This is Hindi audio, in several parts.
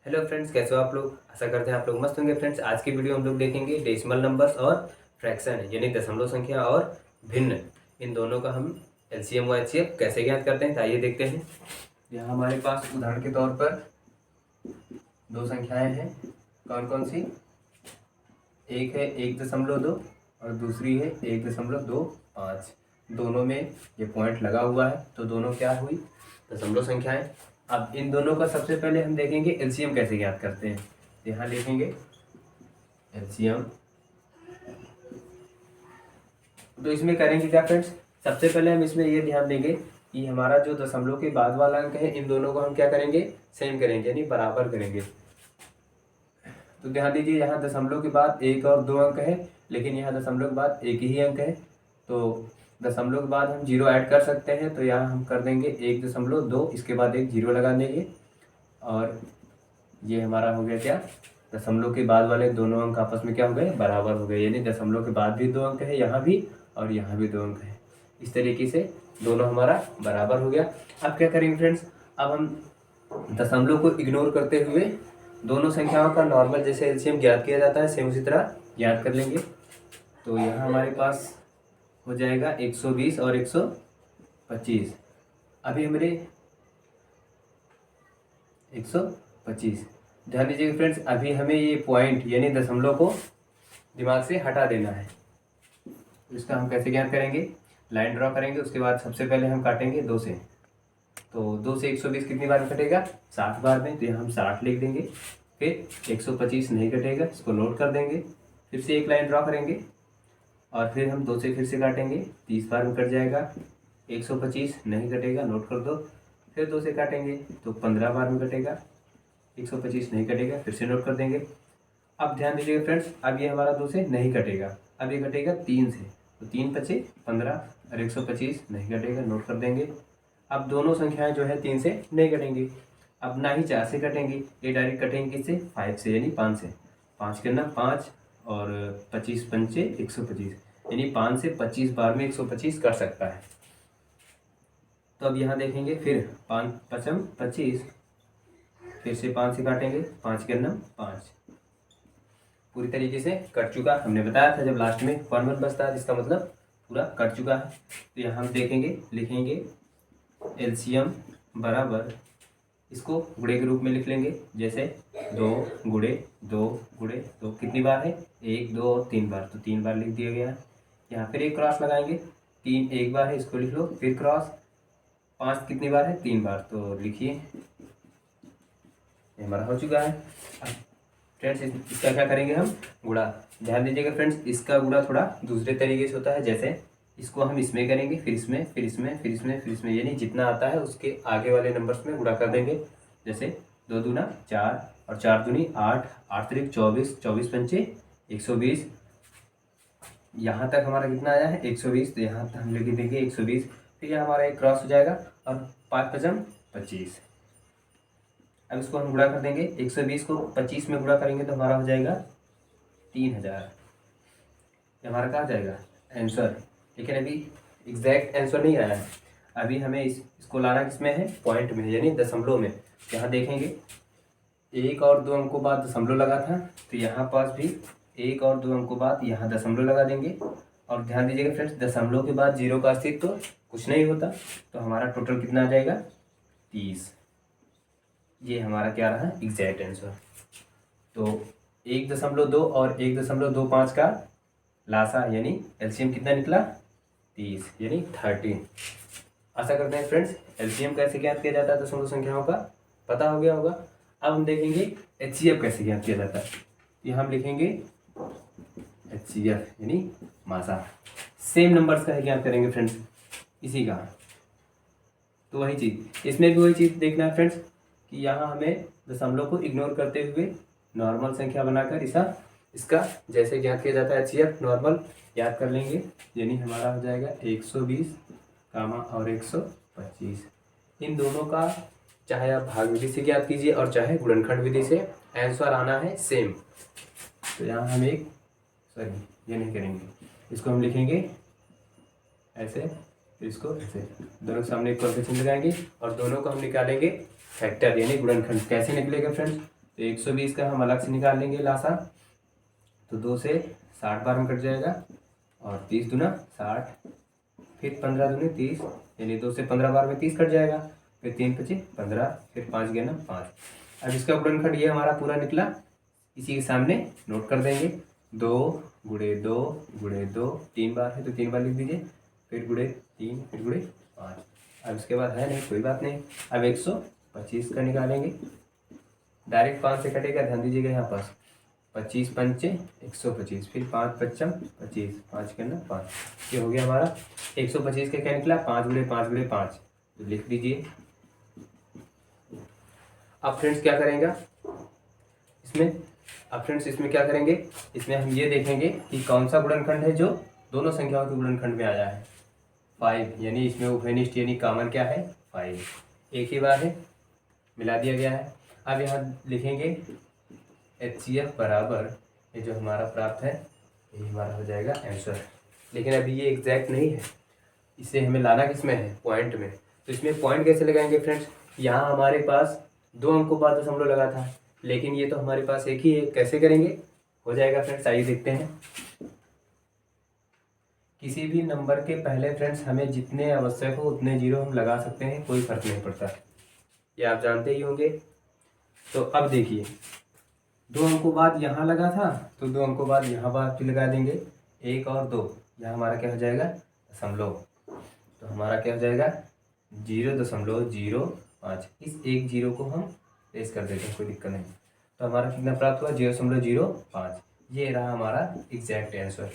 हेलो फ्रेंड्स, कैसे हो आप लोग। आशा करते हैं आप लोग मस्त होंगे। फ्रेंड्स, आज की वीडियो हम लोग देखेंगे डेसिमल नंबर्स और फ्रैक्शन यानी दशमलव संख्या और भिन्न, इन दोनों का हम एलसीएम व एचसीएफ कैसे ज्ञात करते हैं। तो आइए देखते हैं। यहाँ हमारे पास उदाहरण के तौर पर दो संख्याएं हैं। कौन कौन सी? एक है 1.2 और दूसरी है 1.25। दोनों में ये पॉइंट लगा हुआ है, तो दोनों क्या हुई? दशमलव संख्याएं। अब इन दोनों का सबसे पहले हम देखेंगे एलसीएम कैसे ज्ञात करते हैं। यहाँ लिखेंगे एलसीएम। तो इसमें करेंगे क्या फ्रेंड्स? सबसे पहले हम इसमें ये ध्यान देंगे कि हमारा जो दशमलव के बाद वाला अंक है, इन दोनों को हम क्या करेंगे? सेम करेंगे, यानी बराबर करेंगे। तो ध्यान दीजिए, यहाँ दशमलव के बाद 1 और 2 अंक है, लेकिन यहाँ दशमलव के बाद एक ही अंक है। तो दशमलव के बाद हम 0 ऐड कर सकते हैं, तो यहाँ हम कर देंगे 1.2, इसके बाद एक 0 लगा देंगे। और ये हमारा हो गया क्या? दशमलव के बाद वाले दोनों अंक आपस में क्या हो गए? बराबर हो गए। यानी दशमलव के बाद भी 2 अंक है यहाँ भी, और यहाँ भी 2 अंक है। इस तरीके से दोनों हमारा बराबर हो गया। अब क्या करेंगे फ्रेंड्स? अब हम दशमलव को इग्नोर करते हुए दोनों संख्याओं का नॉर्मल जैसे एलसीएम ज्ञात किया जाता है, सेम उसी तरह ज्ञात कर लेंगे। तो यहाँ हमारे पास हो जाएगा 120 और 125। अभी हमारे 125, ध्यान दीजिएगा फ्रेंड्स, अभी हमें ये पॉइंट यानी दशमलव को दिमाग से हटा देना है। तो इसका हम कैसे ज्ञात करेंगे? लाइन ड्रॉ करेंगे, उसके बाद सबसे पहले हम काटेंगे 2 से। तो 2 से 120 कितनी बार में कटेगा? 60 बार में। तो यहाँ हम 60 लिख देंगे। फिर 125 नहीं कटेगा, इसको नोट कर देंगे। फिर से एक लाइन ड्रॉ करेंगे और फिर हम 2 से फिर से काटेंगे, 30 बार में कट जाएगा। 125 नहीं कटेगा, नोट कर दो। फिर 2 से काटेंगे तो 15 बार में कटेगा। 125 नहीं कटेगा, फिर से नोट कर देंगे। अब ध्यान दीजिएगा फ्रेंड्स, अब ये हमारा 2 से नहीं कटेगा, अब ये कटेगा 3 से। तो 3 5 15 और 125 नहीं कटेगा, नोट कर देंगे। अब दोनों संख्याएं जो है 3 से नहीं कटेंगी। अब ना ही 4 से कटेंगी, ये डायरेक्ट कटेंगे किससे? 5 से, यानी 5 से। 5 के ना 5 और 25 पंचे 125, यानी 5 से 25 बार में 125 कर सकता है। तो अब यहाँ देखेंगे, फिर 5 पचम 25, फिर से 5 से काटेंगे, 5 के ना 5, पूरी तरीके से कट चुका। हमने बताया था जब लास्ट में 1 1 बचता है, जिसका मतलब पूरा कट चुका है। तो यहाँ हम देखेंगे, लिखेंगे एलसीएम बराबर, इसको गुणे के रूप में लिख लेंगे, जैसे 2 गुणे 2 गुणे 2 कितनी बार है? 1 2 और 3 बार, तो 3 बार लिख दिया गया है। यहाँ फिर एक क्रॉस लगाएंगे, 3 एक बार है, इसको लिख लो, फिर क्रॉस। 5 कितनी बार है? 3 बार, तो लिखिए, ये हमारा हो चुका है। अब फ्रेंड्स इसका क्या करेंगे हम? गुणा। ध्यान दीजिएगा फ्रेंड्स, इसका गुणा थोड़ा दूसरे तरीके से होता है। जैसे इसको हम इसमें करेंगे, फिर इसमें, फिर इसमें, फिर इसमें, फिर इसमें, यानी जितना आता है उसके आगे वाले नंबर्स में गुणा कर देंगे। जैसे 2 दूना 4 और 4 दूनी 8, 8 त्रिक 24, 24 पंचे 120। यहाँ तक हमारा कितना आया है? 120, तो यहाँ तक हम लिख देंगे 120। फिर यहाँ हमारा एक क्रॉस हो जाएगा और 5 पचम 25। अब इसको हम गुणा कर देंगे, 120 को 25 में गुणा करेंगे तो हमारा हो जाएगा 3000। ये हमारा कहाँ जाएगा? आंसर। लेकिन अभी एग्जैक्ट आंसर नहीं आया है, अभी हमें इसको लाना किसमें है? पॉइंट में, यानी दशमलव में। यहाँ देखेंगे 1 और 2 अंकों बाद दशमलव लगा था, तो यहाँ पास भी 1 और 2 अंकों बाद यहाँ दशमलव लगा देंगे। और ध्यान दीजिएगा फ्रेंड्स, दशमलव के बाद 0 का अस्तित्व तो कुछ नहीं होता, तो हमारा टोटल कितना आ जाएगा? 30। ये हमारा क्या रहा? Exact answer. तो 1.2 और 1.25 का लासा यानी एलसीएम कितना निकला? 30, यानी 30। आशा करते हैं फ्रेंड्स एलसीएम कैसे ज्ञात किया जाता है दशमलव संख्याओं का पता हो गया होगा। अब हम देखेंगे एचसीएफ कैसे ज्ञात किया जाता है। यहाँ हम लिखेंगे एचसीएफ यानी मासा। सेम नंबर्स का ज्ञात करेंगे फ्रेंड्स, इसी का। तो वही चीज़ इसमें भी वही चीज़ देखना है फ्रेंड्स कि यहाँ हमें दशमलव को इग्नोर करते हुए नॉर्मल संख्या बनाकर इसका जैसे ज्ञात किया जाता है एचसीएफ नॉर्मल याद कर लेंगे। यानी हमारा हो जाएगा 120 कामा और 125। इन दोनों का चाहे आप भाग विधि से ज्ञात कीजिए और चाहे गुणनखंड विधि से, आंसर आना है सेम। तो यहाँ हम ये नहीं करेंगे, इसको हम लिखेंगे ऐसे, फिर इसको ऐसे, दोनों के सामने एक कोएफिशिएंट लगाएंगे और दोनों को हम निकालेंगे फैक्टर यानी गुणनखंड। कैसे निकलेगा फ्रेंड्स? तो 120 का हम अलग से निकाल लेंगे लासा। तो 2 से 60 बार में कट जाएगा और 30 दूना 60, फिर 15 दूनी 30, यानी 2 से 15 बार में 30 कट जाएगा। फिर 3 पचे 15, फिर 5 गया ना 5। अब इसका गुणनखंड ये हमारा पूरा निकला, इसी के सामने नोट कर देंगे। 2 गुणे 2 गुणे 2, 3 बार है तो 3 बार लिख दीजिए, फिर गुणे 3, फिर गुणे 5। अब इसके बाद है नहीं, कोई बात नहीं। अब 125 का निकालेंगे, डायरेक्ट 5 से कटेगा, ध्यान दीजिएगा यहाँ पास। 25 पंचे 125, फिर 5 पच्चम 25, 5 करना 5। ये हो गया हमारा 125 का क्या निकला, 5 गुणे 5 गुणे 5, तो लिख दीजिए। अब फ्रेंड्स क्या करेंगे इसमें, इसमें क्या करेंगे, इसमें हम ये देखेंगे कि कौन सा गुणनखंड है जो दोनों संख्याओं के गुणनखंड में आया है। 5, यानी इसमें उभयनिष्ठ यानी कॉमन क्या है 5, एक ही बार है, मिला दिया गया है। अब यहाँ लिखेंगे HCF बराबर, ये जो हमारा प्राप्त है ये हमारा हो जाएगा आंसर। लेकिन अभी ये एग्जैक्ट नहीं है, इसे हमें लाना किस में है, पॉइंट में। तो इसमें पॉइंट कैसे लगाएंगे फ्रेंड्स, यहाँ हमारे पास 2 अंकों बाद दशमलव लगा था, लेकिन ये तो हमारे पास एक ही है, कैसे करेंगे, हो जाएगा फ्रेंड्स, आइए देखते हैं। किसी भी नंबर के पहले फ्रेंड्स हमें जितने आवश्यक हो उतने जीरो हम लगा सकते हैं, कोई फर्क नहीं पड़ता, ये आप जानते ही होंगे। तो अब देखिए 2 अंकों बाद यहाँ लगा था, तो 2 अंकों बाद यहाँ बार भी लगा देंगे, 1 और 2, यहाँ हमारा क्या हो जाएगा दशमलव, तो हमारा क्या हो जाएगा 0.05। इस एक जीरो को हम रेस कर देते हैं, कोई दिक्कत नहीं। तो हमारा कितना प्राप्त हुआ 0.05, ये रहा हमारा एग्जैक्ट आंसर।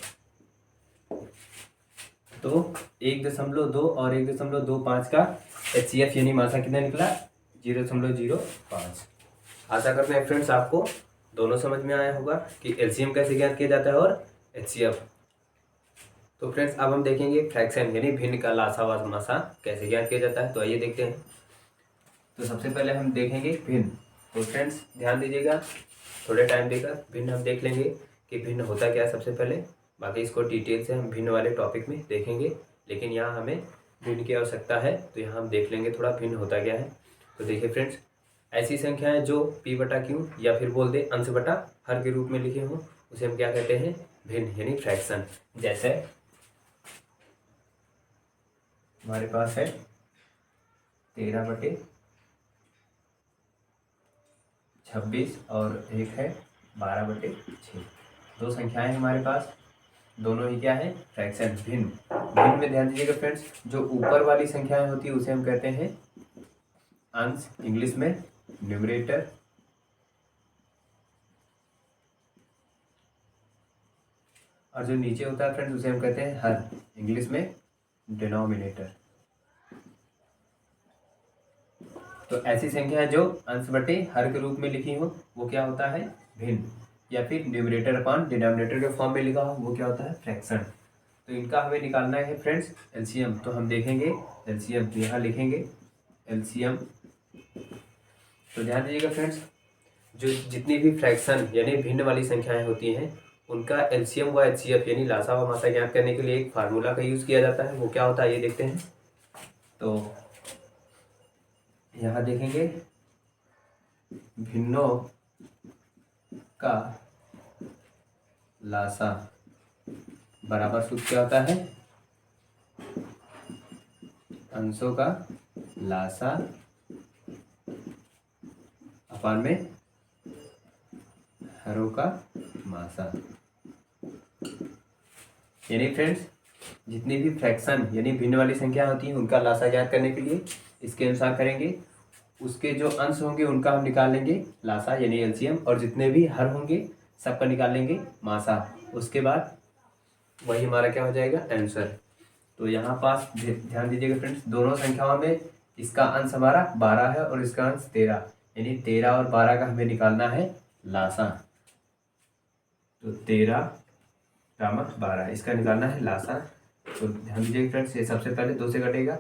तो 1.2 और 1.25 का HCF यानी मासा कितना निकला 0.05। आशा करते हैं फ्रेंड्स आपको दोनों समझ में आया होगा कि LCM कैसे ज्ञात किया जाता है और HCF। तो फ्रेंड्स अब हम देखेंगे फ्रैक्शन यानी भिन्न का लासा व मासा कैसे ज्ञात किया जाता है, तो आइए देखते हैं। तो सबसे पहले हम देखेंगे भिन्न। तो फ्रेंड्स ध्यान दीजिएगा, थोड़े टाइम देकर भिन्न हम देख लेंगे कि भिन्न होता क्या है सबसे पहले, बाकी इसको डिटेल से हम भिन्न वाले टॉपिक में देखेंगे। लेकिन यहाँ हमें भिन्न की आवश्यकता है, तो यहाँ हम देख लेंगे थोड़ा भिन्न होता क्या है। तो देखिए फ्रेंड्स, ऐसी संख्याएं जो P/Q या फिर बोल दे अंश बटा हर के रूप में लिखे हों उसे हम क्या कहते हैं भिन्न यानी फ्रैक्शन। जैसे हमारे पास है 13/26 और एक है 12/6, 2 संख्याएं हैं हमारे पास, दोनों ही क्या है फ्रैक्शन भिन्न। भिन्न में ध्यान दीजिएगा फ्रेंड्स, जो ऊपर वाली संख्याएं होती है उसे हम कहते हैं अंश, इंग्लिश में न्यूमरेटर, और जो नीचे होता है फ्रेंड्स उसे हम कहते हैं हर, इंग्लिश में डिनोमिनेटर। तो ऐसी संख्या है जो अंश बटे हर के रूप में लिखी हो वो क्या होता है भिन्न, या फिर न्यूमरेटर अपॉन डिनोमिनेटर के फॉर्म में लिखा हो वो क्या होता है फ्रैक्शन। तो इनका हमें निकालना है फ्रेंड्स LCM। तो हम देखेंगे LCM, यहाँ लिखेंगे LCM। तो ध्यान दीजिएगा फ्रेंड्स, जो जितनी भी फ्रैक्शन यानी भिन्न वाली संख्याएं होती हैं उनका LCM व HCF यानी लासा व मासा ज्ञात करने के लिए एक फार्मूला का यूज़ किया जाता है, वो क्या होता है ये देखते हैं। तो यहाँ देखेंगे भिन्नों का लासा बराबर सूत्र क्या होता है, अंशों का लासा अपान में हरों का मासा। यानी फ्रेंड्स, जितनी भी फ्रैक्शन यानी भिन्न वाली संख्या होती हैं उनका लासा ज्ञात करने के लिए इसके अनुसार करेंगे, उसके जो अंश होंगे उनका हम निकाल लेंगे लासा यानी LCM, और जितने भी हर होंगे सबका निकाल लेंगे मासा। उसके बाद वही हमारा क्या हो जाएगा आंसर। तो यहाँ पास ध्यान दीजिएगा फ्रेंड्स, दोनों संख्याओं में इसका अंश हमारा 12 है और इसका अंश 13, यानी 13 और 12 का हमें निकालना है लासा। तो 13, 12 इसका निकालना है लासा। तो ध्यान दीजिएगा फ्रेंड्स, ये सबसे पहले 2 से कटेगा,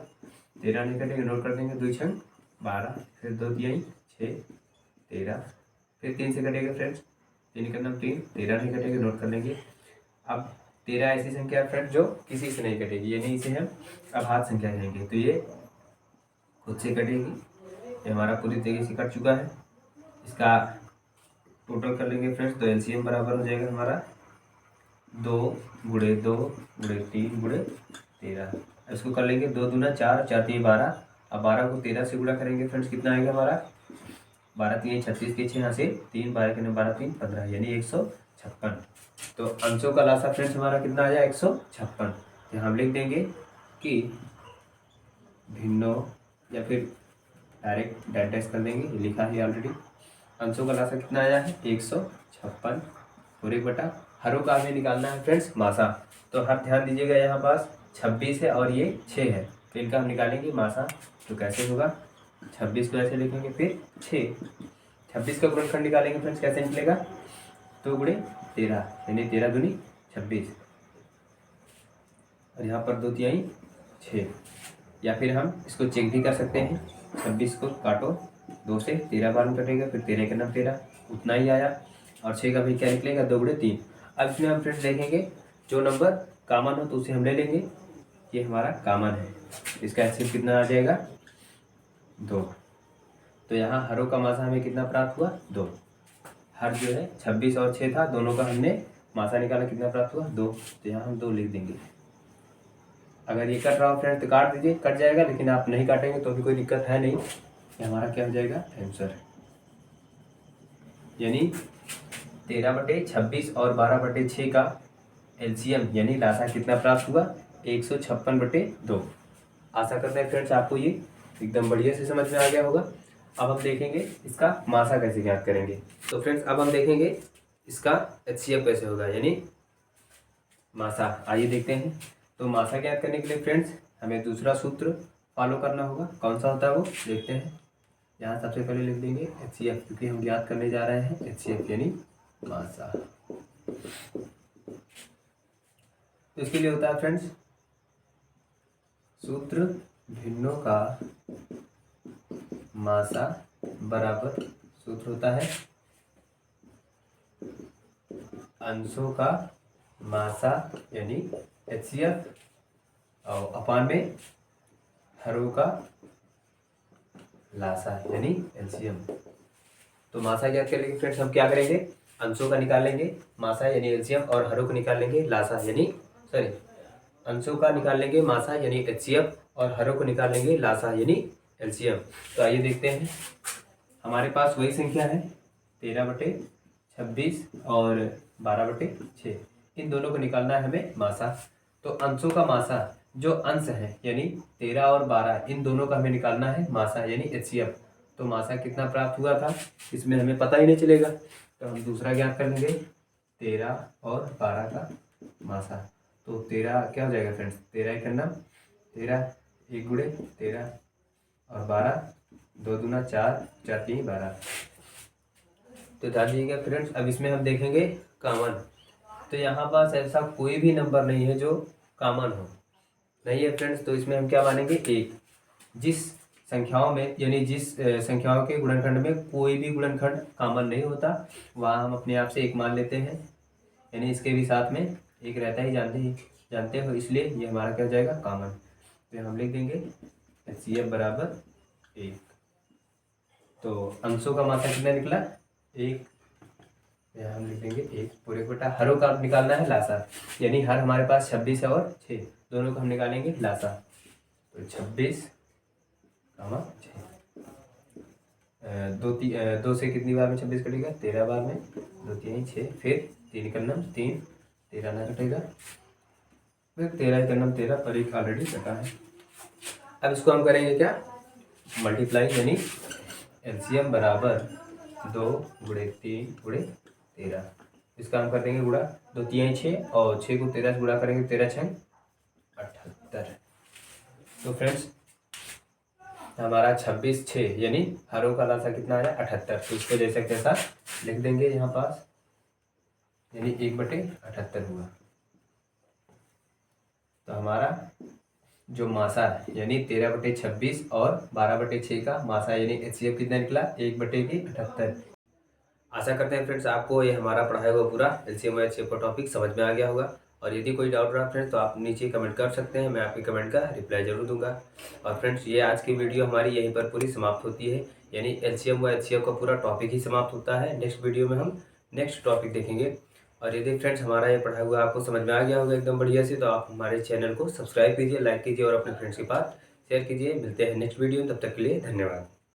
13 नहीं कटेगा, नोट कर देंगे, 2 छंग 12, फिर 2 दिया 6 13, फिर 3 से कटेगा फ्रेंड्स, 3 का नाम 3, 13 नहीं कटेगा, नोट कर लेंगे। अब 13 ऐसी संख्या है फ्रेंड्स जो किसी से नहीं कटेगी, यानी इसे हम अघात संख्या कहेंगे, तो ये खुद से कटेगी, ये हमारा पूरी तरीके से कट चुका है। इसका टोटल कर लेंगे फ्रेंड्स तो एलसीएम बराबर हो जाएगा हमारा 2 गुणे 2 गुणे 3 गुणे 13। इसको कर लेंगे 2 दूना 4, 4 3 12। अब 12 को 13 से गुणा करेंगे फ्रेंड्स कितना आएगा हमारा 12 3 36 के 6 यहाँ से 3 12 के 12 3 15 यानी 156। तो अंशों का लासा फ्रेंड्स हमारा कितना आ जाए 156। तो हम लिख देंगे कि भिन्नों या फिर डायरेक्ट डायरेक्ट कर देंगे, ये लिखा है ऑलरेडी। अंशों का लासा कितना आया है 156 पूरे बटा हरों का हमें निकालना है फ्रेंड्स मासा। तो हर ध्यान दीजिएगा यहाँ पास 26 है और ये 6 है, तो इनका हम निकालेंगे मासा। तो कैसे होगा 26 को ऐसे लिखेंगे फिर 6, 26 का गुणनखंड निकालेंगे फ्रेंड्स कैसे निकलेगा 2 गुणे 13 यानी 13 दूनी 26 और यहाँ पर 2 तिहाई 6। या फिर हम इसको चेक भी कर सकते हैं, 26 को काटो 2 से 13 बार में कटेगा फिर 13 का 13 उतना ही आया और 6 का भी क्या निकलेगा 2 गुणे 3। अब इसमें हम फ्रेंड्स देखेंगे जो नंबर कॉमन हो तो उसे हम ले लेंगे, ये हमारा कॉमन है। इसका एचसीएफ कितना आ जाएगा 2। तो यहाँ हरों का मासा हमें कितना प्राप्त हुआ 2। हर जो है 26 और 6 था, दोनों का हमने मासा निकाला कितना प्राप्त हुआ 2। तो यहाँ हम 2 लिख देंगे। अगर ये कट रहा हो फ्रेंड्स तो काट दीजिए, कट जाएगा, लेकिन आप नहीं काटेंगे तो भी कोई दिक्कत है नहीं। ये हमारा क्या हो जाएगा आंसर, यानी 13/26 और 12/6 का एलसीएम यानी लासा कितना प्राप्त हुआ 156/2। आशा करते हैं फ्रेंड्स आपको ये एकदम बढ़िया से समझ में आ गया होगा। अब हम देखेंगे इसका मासा कैसे ज्ञात करेंगे। तो फ्रेंड्स अब हम देखेंगे इसका एचसीएफ कैसे होगा यानी मासा। आइए देखते हैं। तो मासा ज्ञात करने के लिए फ्रेंड्स हमें दूसरा सूत्र फॉलो करना होगा। कौन सा होता है वो देखते हैं। यहाँ सबसे पहले लिख देंगे एचसीएफ, क्योंकि हम ज्ञात करने जा रहे हैं एचसीएफ यानी मासा। तो इसके लिए होता है फ्रेंड्स सूत्र भिन्नों का मासा बराबर सूत्र होता है अंशों का मासा यानी एचसीएफ और अपान में हरों का लासा यानी एलसीएम। तो मासा ज्ञात करेंगे फ्रेंड्स हम क्या करेंगे, अंशों का निकालेंगे मासा यानी एलसीएम और हरों को निकालेंगे लासा यानी अंशों का निकालेंगे मासा यानी एचसीएफ और हरों को निकालेंगे लासा यानी एलसीएम। तो आइए देखते हैं। हमारे पास वही संख्या है 13/26 और 12/6, इन दोनों को निकालना है हमें मासा। तो अंशों का मासा जो अंश है यानी 13 और 12 इन दोनों का हमें निकालना है मासा यानी एचसीएफ। तो मासा कितना प्राप्त हुआ था इसमें हमें पता ही नहीं चलेगा, तो हम दूसरा ज्ञात कर लेंगे 13 और 12 का मासा। तो 13 क्या हो जाएगा फ्रेंड्स 13 का नाम 13 1 गुणे 13 और 12 2 दूना 4 4 3 12। तो ध्यान दीजिएगा फ्रेंड्स। अब इसमें हम देखेंगे कॉमन। तो यहाँ पास ऐसा कोई भी नंबर नहीं है जो कॉमन हो, नहीं है फ्रेंड्स। तो इसमें हम क्या मानेंगे 1। जिस संख्याओं में यानी जिस संख्याओं के गुणनखंड में कोई भी गुणनखंड कॉमन नहीं होता वहाँ हम अपने आप से 1 मान लेते हैं, यानी इसके भी साथ में 1 रहता ही जानते हो, इसलिए ये हमारा क्या हो जाएगा कॉमन। तो हम लिख देंगे एचसीएफ बराबर 1। तो अंशों का मासा कितना निकला 1, यहाँ हम लिख देंगे 1 पूरे बटा हरों का निकालना है लासा, यानी हर हमारे पास 26 है और 6 दोनों को हम निकालेंगे लासा। तो 26, 6 दो से कितनी बार में 26 कटेगा 13 बार में, 2 3 6 फिर 3 करना 3 13 ना कटेगा, फिर 13 करना 13 पर 1 ऑलरेडी कटा है। अब इसको हम करेंगे क्या मल्टीप्लाई, यानी एलसीएम बराबर 2 गुणे 3 गुणे 13। इसका हम कर देंगे गुणा 2 3 6 और 6 को 13 से गुणा करेंगे 13 6 78। तो फ्रेंड्स हमारा 26 6 यानी हरों का लासा कितना आया 78। तो इसको जैसे कैसा लिख देंगे यहाँ पास, यानी 1/78 हुआ। तो हमारा जो मासा है यानी 13/26 और 12/6 का मासा यानी एचसीएफ कितना निकला 1/78। आशा करते हैं फ्रेंड्स आपको ये हमारा पढ़ाया हुआ पूरा एलसीएम और एचसीएफ का टॉपिक समझ में आ गया होगा। और यदि कोई डाउट रहा फ्रेंड्स तो आप नीचे कमेंट कर सकते हैं, मैं आपके कमेंट का रिप्लाई जरूर दूंगा। और फ्रेंड्स ये आज की वीडियो हमारी यहीं पर पूरी समाप्त होती है। यानी एलसीएम व एचसीएफ का पूरा टॉपिक ही समाप्त होता है। नेक्स्ट वीडियो में हम नेक्स्ट टॉपिक देखेंगे। और यदि फ्रेंड्स हमारा ये पढ़ा हुआ आपको समझ में आ गया होगा एकदम बढ़िया से, तो आप हमारे चैनल को सब्सक्राइब कीजिए, लाइक कीजिए और अपने फ्रेंड्स के पास शेयर कीजिए। मिलते हैं नेक्स्ट वीडियो, तब तक के लिए धन्यवाद।